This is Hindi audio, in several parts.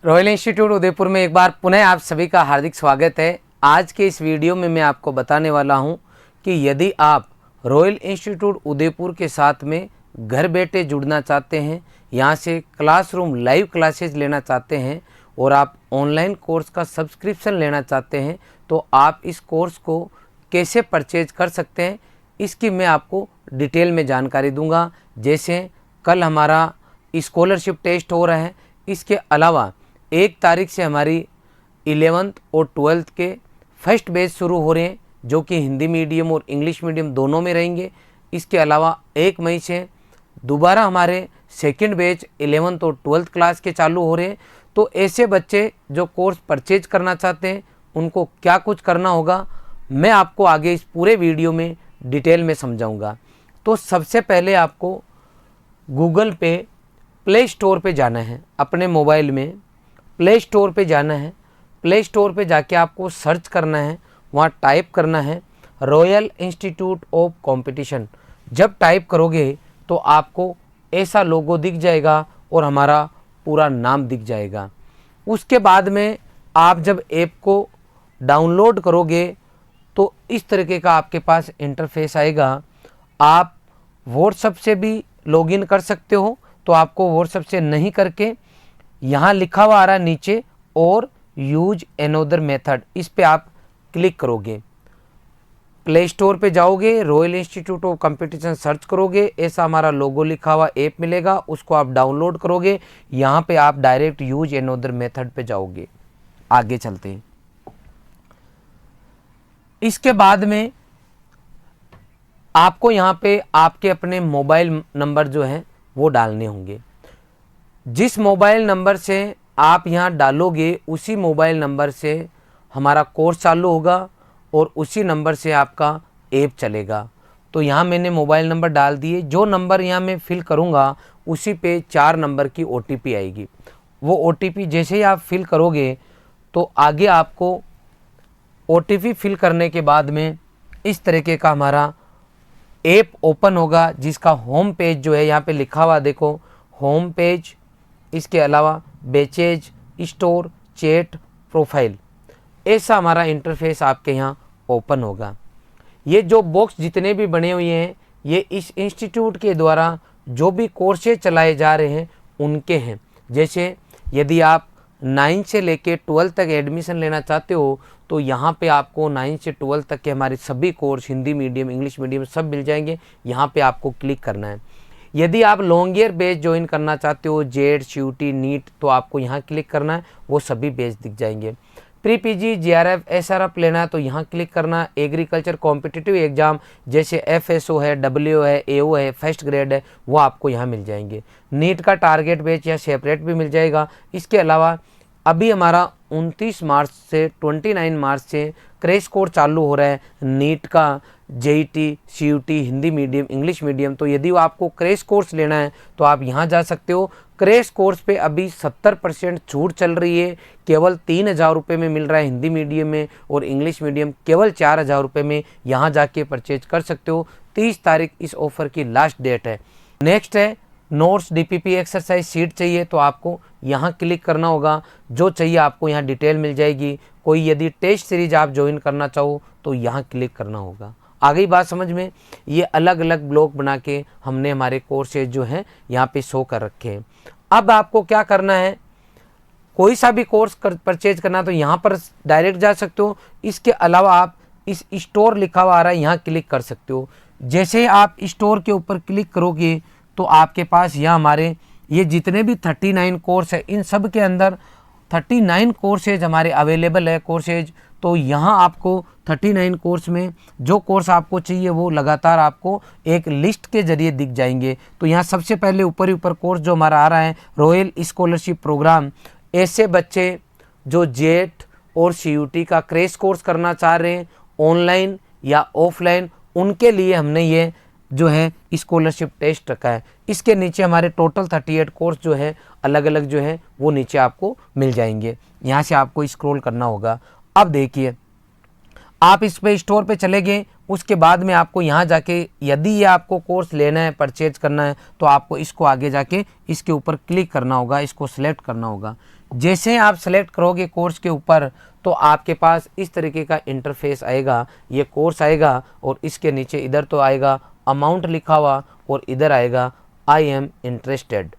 रॉयल इंस्टीट्यूट उदयपुर में एक बार पुनः आप सभी का हार्दिक स्वागत है। आज के इस वीडियो में मैं आपको बताने वाला हूं कि यदि आप रॉयल इंस्टीट्यूट उदयपुर के साथ में घर बैठे जुड़ना चाहते हैं, यहां से क्लासरूम लाइव क्लासेस लेना चाहते हैं और आप ऑनलाइन कोर्स का सब्सक्रिप्शन लेना चाहते हैं, तो आप इस कोर्स को कैसे परचेज कर सकते हैं इसकी मैं आपको डिटेल में जानकारी दूंगा। जैसे कल हमारा स्कॉलरशिप टेस्ट हो रहा है, इसके अलावा 1 तारीख से हमारी 11th और 12th के फर्स्ट बैच शुरू हो रहे हैं, जो कि हिंदी मीडियम और इंग्लिश मीडियम दोनों में रहेंगे। इसके अलावा 1 मई से दोबारा हमारे सेकंड बैच 11th और 12th क्लास के चालू हो रहे हैं। तो ऐसे बच्चे जो कोर्स परचेज करना चाहते हैं उनको क्या कुछ करना होगा, मैं आपको आगे इस पूरे वीडियो में डिटेल में समझाऊंगा। तो सबसे पहले आपको गूगल पे प्ले स्टोर पे जाना है। अपने मोबाइल में प्ले स्टोर पे जाना है। प्ले स्टोर पे जाके आपको सर्च करना है, वहाँ टाइप करना है रॉयल इंस्टीट्यूट ऑफ कंपटीशन। जब टाइप करोगे तो आपको ऐसा लोगो दिख जाएगा और हमारा पूरा नाम दिख जाएगा। उसके बाद में आप जब ऐप को डाउनलोड करोगे तो इस तरीके का आपके पास इंटरफेस आएगा। आप व्हाट्सएप से भी लॉगिन कर सकते हो, तो आपको व्हाट्सएप से नहीं करके यहाँ लिखा हुआ आ रहा है नीचे और यूज अनदर मेथड, इस पे आप क्लिक करोगे। प्ले स्टोर पे जाओगे, royal institute of competition search करोगे, ऐसा हमारा लोगो लिखा हुआ ऐप मिलेगा, उसको आप डाउनलोड करोगे। यहाँ पे आप डायरेक्ट यूज अनदर मेथड पे जाओगे। आगे चलते हैं। इसके बाद में आपको यहाँ पे आपके अपने मोबाइल नंबर जो है वो डालने होंगे। जिस मोबाइल नंबर से आप यहाँ डालोगे उसी मोबाइल नंबर से हमारा कोर्स चालू होगा और उसी नंबर से आपका ऐप चलेगा। तो यहाँ मैंने मोबाइल नंबर डाल दिए। जो नंबर यहाँ मैं फिल करूँगा उसी पे 4 नंबर की OTP आएगी। वो OTP जैसे ही आप फिल करोगे तो आगे आपको OTP फिल करने के बाद में इस तरीके का हमारा ऐप ओपन होगा, जिसका होम पेज जो है यहाँ पे लिखा हुआ देखो, होम पेज। इसके अलावा बैचेज, स्टोर, चैट, प्रोफाइल, ऐसा हमारा इंटरफेस आपके यहाँ ओपन होगा। ये जो बॉक्स जितने भी बने हुए हैं ये इस इंस्टीट्यूट के द्वारा जो भी कोर्सेज चलाए जा रहे हैं उनके हैं। जैसे यदि आप 9 से लेके 12 तक एडमिशन लेना चाहते हो तो यहाँ पे आपको 9 से 12 तक के हमारे सभी course Hindi medium, English medium सब मिल जाएंगे। यहाँ पे आपको क्लिक करना है। यदि आप लॉन्ग ईयर बैच ज्वाइन करना चाहते हो, जेड, CUT, नीट, तो आपको यहाँ क्लिक करना है, वो सभी बैच दिख जाएंगे। प्री PG, JRF, SRF लेना है तो यहाँ क्लिक करना। एग्रीकल्चर कॉम्पिटिटिव एग्जाम जैसे FSO है, WO है, AO है, फर्स्ट ग्रेड है, वो आपको यहाँ मिल जाएंगे। नीट का टारगेट बैच या सेपरेट भी मिल जाएगा। इसके अलावा अभी हमारा 29 मार्च से 29 मार्च से क्रैश कोर्स चालू हो रहा है नीट का, JET, CUT, Hindi medium, English medium. तो यदि आपको क्रैश कोर्स लेना है तो आप यहाँ जा सकते हो। क्रैश कोर्स पे अभी 70% छूट चल रही है। केवल 3,000 रुपये में मिल रहा है हिंदी मीडियम में, और इंग्लिश मीडियम केवल 4,000 रुपये में। यहाँ जाके परचेज कर सकते हो। 30 तारीख इस ऑफ़र की लास्ट डेट है। नेक्स्ट है नोट्स, DPP एक्सरसाइज सीट चाहिए तो आपको यहाँ क्लिक करना होगा। जो चाहिए आपको यहाँ डिटेल मिल जाएगी। कोई यदि टेस्ट सीरीज आप ज्वाइन करना चाहो तो यहाँ क्लिक करना होगा। आ गई बात समझ में। ये अलग अलग ब्लॉक बना के हमने हमारे कोर्सेज जो हैं यहाँ पे शो कर रखे हैं। अब आपको क्या करना है, कोई सा भी कोर्स परचेज करना तो यहाँ पर डायरेक्ट जा सकते हो। इसके अलावा आप इस स्टोर लिखा हुआ आ रहा है, यहाँ क्लिक कर सकते हो। जैसे आप स्टोर के ऊपर क्लिक करोगे तो आपके पास यहाँ हमारे ये जितने भी 39 कोर्स है, इन सब के अंदर 39 कोर्सेज हमारे अवेलेबल है कोर्सेज। तो यहाँ आपको 39 कोर्स में जो कोर्स आपको चाहिए वो लगातार आपको एक लिस्ट के जरिए दिख जाएंगे। तो यहाँ सबसे पहले ऊपर कोर्स जो हमारा आ रहा है रॉयल स्कॉलरशिप प्रोग्राम। ऐसे बच्चे जो जेट और CUT का क्रैश कोर्स करना चाह रहे हैं ऑनलाइन या ऑफलाइन, उनके लिए हमने ये जो है स्कॉलरशिप टेस्ट रखा है। इसके नीचे हमारे टोटल 38 कोर्स जो है अलग अलग जो है वो नीचे आपको मिल जाएंगे। यहाँ से आपको स्क्रॉल करना होगा। अब देखिए आप इस पे स्टोर पे चले गए, उसके बाद में आपको यहाँ जाके यदि ये आपको कोर्स लेना है, परचेज करना है, तो आपको इसको आगे जाके इसके ऊपर क्लिक करना होगा, इसको सिलेक्ट करना होगा। जैसे आप सेलेक्ट करोगे कोर्स के ऊपर तो आपके पास इस तरीके का इंटरफेस आएगा, ये कोर्स आएगा और इसके नीचे इधर तो आएगा अमाउंट लिखा हुआ और इधर आएगा आई एम इंटरेस्टेड।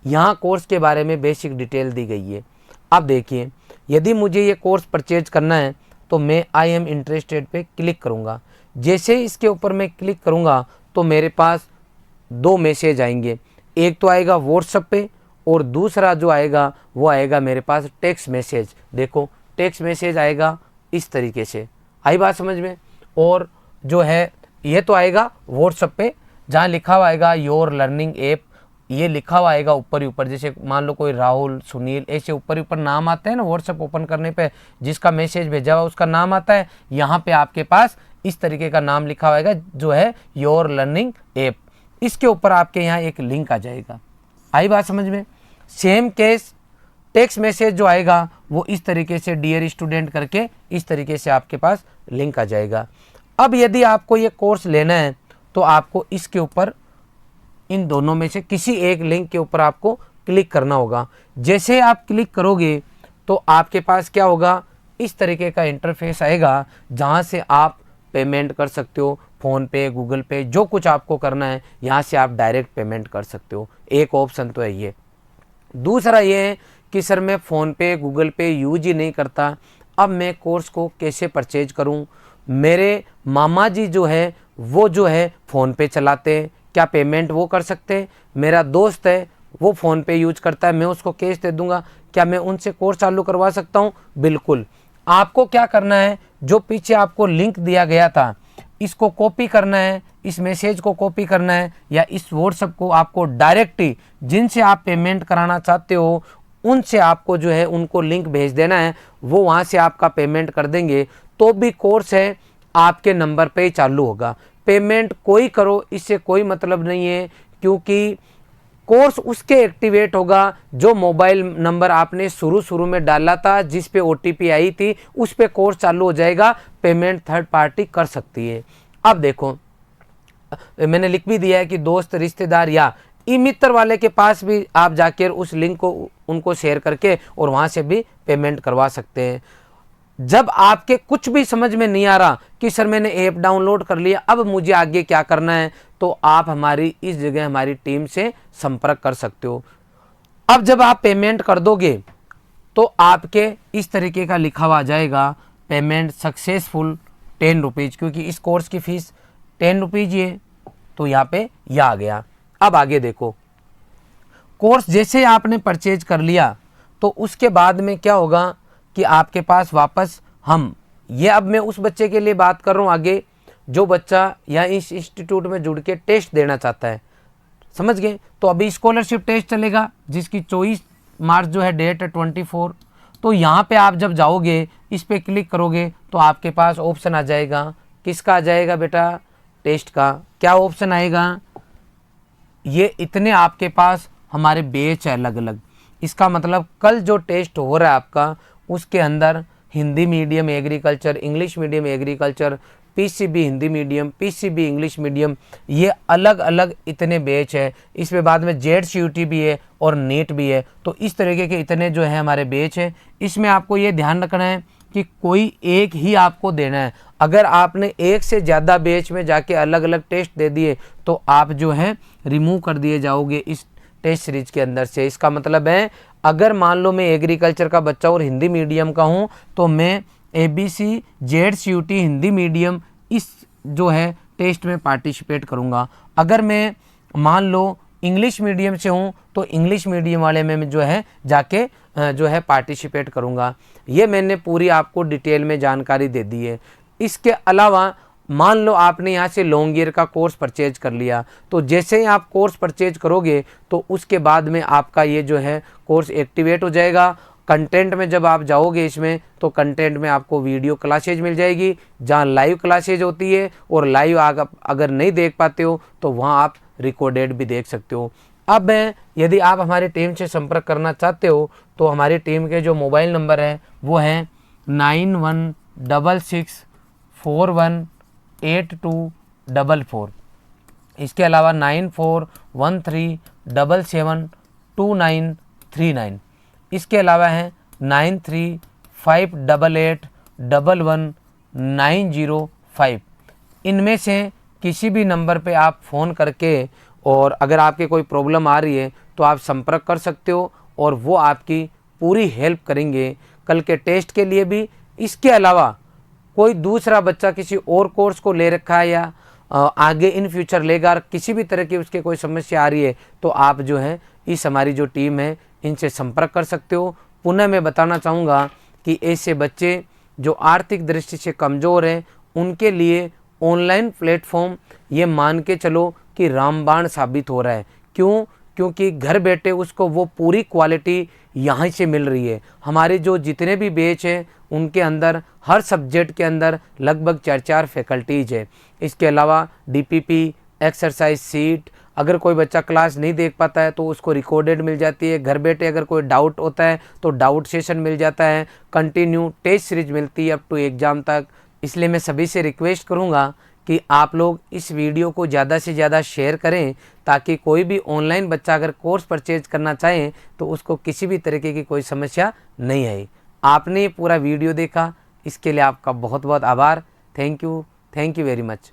यहाँ कोर्स के बारे में बेसिक डिटेल दी गई है। अब देखिए, यदि मुझे ये कोर्स परचेज करना है तो मैं आई एम इंटरेस्टेड पे क्लिक करूँगा। जैसे इसके ऊपर मैं क्लिक करूँगा तो मेरे पास दो मैसेज आएंगे, एक तो आएगा व्हाट्सएप पे और दूसरा जो आएगा वो आएगा मेरे पास टेक्स्ट मैसेज। देखो टेक्स्ट मैसेज आएगा इस तरीके से, आई बात समझ में। और जो है ये तो आएगा व्हाट्सएप पे, जहाँ लिखा हुआ आएगा योर लर्निंग ऐप, ये लिखा हुआ आएगा ऊपर ही ऊपर। जैसे मान लो कोई राहुल, सुनील, ऐसे ऊपर ही ऊपर नाम आते हैं ना व्हाट्सएप ओपन करने पे, जिसका मैसेज भेजा हुआ उसका नाम आता है। यहाँ पे आपके पास इस तरीके का नाम लिखा हुआ आएगा जो है योर लर्निंग ऐप। इसके ऊपर आपके यहाँ एक लिंक आ जाएगा, आई बात समझ में। सेम केस टेक्स्ट मैसेज जो आएगा वो इस तरीके से डियर स्टूडेंट करके इस तरीके से आपके पास लिंक आ जाएगा। अब यदि आपको ये कोर्स लेना है तो आपको इसके ऊपर इन दोनों में से किसी एक लिंक के ऊपर आपको क्लिक करना होगा। जैसे आप क्लिक करोगे तो आपके पास क्या होगा, इस तरीके का इंटरफेस आएगा जहाँ से आप पेमेंट कर सकते हो, फ़ोन पे, गूगल पे, जो कुछ आपको करना है यहाँ से आप डायरेक्ट पेमेंट कर सकते हो। एक ऑप्शन तो है ये। दूसरा ये है कि सर मैं फ़ोन पे, गूगल पे यूज ही नहीं करता, अब मैं कोर्स को कैसे परचेज करूं? मेरे मामा जी जो है वो जो है फ़ोन पे चलाते हैं, क्या पेमेंट वो कर सकते हैं? मेरा दोस्त है वो फ़ोन पे यूज करता है, मैं उसको कैश दे दूंगा, क्या मैं उनसे कोर्स चालू करवा सकता हूं? बिल्कुल। आपको क्या करना है, जो पीछे आपको लिंक दिया गया था इसको कॉपी करना है, इस मैसेज को कॉपी करना है, या इस व्हाट्सएप को आपको डायरेक्ट ही जिनसे आप पेमेंट कराना चाहते हो उनसे आपको जो है उनको लिंक भेज देना है, वो वहाँ से आपका पेमेंट कर देंगे तो भी कोर्स है आपके नंबर पे ही चालू होगा। पेमेंट कोई करो इससे कोई मतलब नहीं है, क्योंकि कोर्स उसके एक्टिवेट होगा जो मोबाइल नंबर आपने शुरू में डाला था, जिस पे OTP आई थी उस पे कोर्स चालू हो जाएगा। पेमेंट थर्ड पार्टी कर सकती है। अब देखो मैंने लिख भी दिया है कि दोस्त, रिश्तेदार या ई मित्र वाले के पास भी आप जाकर उस लिंक को उनको शेयर करके और वहाँ से भी पेमेंट करवा सकते हैं। जब आपके कुछ भी समझ में नहीं आ रहा कि सर मैंने ऐप डाउनलोड कर लिया, अब मुझे आगे क्या करना है, तो आप हमारी इस जगह हमारी टीम से संपर्क कर सकते हो। अब जब आप पेमेंट कर दोगे तो आपके इस तरीके का लिखा हुआ आ जाएगा पेमेंट सक्सेसफुल 10 रुपीज़, क्योंकि इस कोर्स की फ़ीस 10 रुपीज़ ये, तो यहाँ पे यह आ गया। अब आगे देखो, कोर्स जैसे आपने परचेज कर लिया तो उसके बाद में क्या होगा कि आपके पास वापस ये अब मैं उस बच्चे के लिए बात कर रहा हूँ आगे जो बच्चा या इस इंस्टीट्यूट में जुड़ के टेस्ट देना चाहता है, समझ गए। तो अभी स्कॉलरशिप टेस्ट चलेगा जिसकी 24 मार्च जो है डेट है 24। तो यहाँ पे आप जब जाओगे इस पे क्लिक करोगे तो आपके पास ऑप्शन आ जाएगा, किसका आ जाएगा बेटा, टेस्ट का। क्या ऑप्शन आएगा, ये इतने आपके पास हमारे बैच है अलग अलग। इसका मतलब कल जो टेस्ट हो रहा है आपका उसके अंदर Hindi medium agriculture, English medium agriculture, PCB Hindi medium, PCB English medium, ये अलग अलग इतने बैच है। इसमें बाद में ZCUT भी है और नीट भी है। तो इस तरीके के इतने जो है हमारे बैच है। इसमें आपको ये ध्यान रखना है कि कोई एक ही आपको देना है। अगर आपने एक से ज़्यादा बैच में जाके अलग अलग टेस्ट दे दिए तो आप जो है रिमूव कर दिए जाओगे इस टेस्ट सीरीज के अंदर से। इसका मतलब है अगर मान लो मैं एग्रीकल्चर का बच्चा और हिंदी मीडियम का हूँ तो मैं ABC ZCUT हिंदी मीडियम इस जो है टेस्ट में पार्टिसिपेट करूँगा। अगर मैं मान लो इंग्लिश मीडियम से हूँ तो इंग्लिश मीडियम वाले में जो है जाके जो है पार्टिसिपेट करूँगा। ये मैंने पूरी आपको डिटेल में जानकारी दे दी है। इसके अलावा मान लो आपने यहाँ से लॉन्ग ईयर का कोर्स परचेज कर लिया, तो जैसे ही आप कोर्स परचेज करोगे तो उसके बाद में आपका ये जो है कोर्स एक्टिवेट हो जाएगा। कंटेंट में जब आप जाओगे इसमें तो कंटेंट में आपको वीडियो क्लासेज मिल जाएगी जहाँ लाइव क्लासेज होती है, और लाइव अगर नहीं देख पाते हो तो वहाँ आप रिकॉर्डेड भी देख सकते हो। अब यदि आप हमारी टीम से संपर्क करना चाहते हो तो हमारी टीम के जो मोबाइल नंबर है वो है 9166418244। इसके अलावा 9413772939। इसके अलावा है 9358811905। इनमें से किसी भी नंबर पे आप फ़ोन करके और अगर आपके कोई प्रॉब्लम आ रही है तो आप संपर्क कर सकते हो और वो आपकी पूरी हेल्प करेंगे कल के टेस्ट के लिए भी। इसके अलावा कोई दूसरा बच्चा किसी और कोर्स को ले रखा है या आगे इन फ्यूचर लेगा, किसी भी तरह की उसके कोई समस्या आ रही है तो आप जो है इस हमारी जो टीम है इनसे संपर्क कर सकते हो। पुनः मैं बताना चाहूँगा कि ऐसे बच्चे जो आर्थिक दृष्टि से कमज़ोर हैं उनके लिए ऑनलाइन प्लेटफॉर्म ये मान के चलो कि रामबाण साबित हो रहा है। क्यों? क्योंकि घर बैठे उसको वो पूरी क्वालिटी यहाँ से मिल रही है। हमारे जो जितने भी बैच हैं उनके अंदर हर सब्जेक्ट के अंदर लगभग 4 फैकल्टीज है। इसके अलावा डीपीपी, एक्सरसाइज सीट, अगर कोई बच्चा क्लास नहीं देख पाता है तो उसको रिकॉर्डेड मिल जाती है। घर बैठे अगर कोई डाउट होता है तो डाउट सेशन मिल जाता है। कंटिन्यू टेस्ट सीरीज मिलती है अप टू एग्ज़ाम तक। इसलिए मैं सभी से रिक्वेस्ट करूँगा कि आप लोग इस वीडियो को ज़्यादा से ज़्यादा शेयर करें ताकि कोई भी ऑनलाइन बच्चा अगर कोर्स परचेज करना चाहे तो उसको किसी भी तरीके की कोई समस्या नहीं आई। आपने ये पूरा वीडियो देखा, इसके लिए आपका बहुत बहुत आभार। Thank you very much.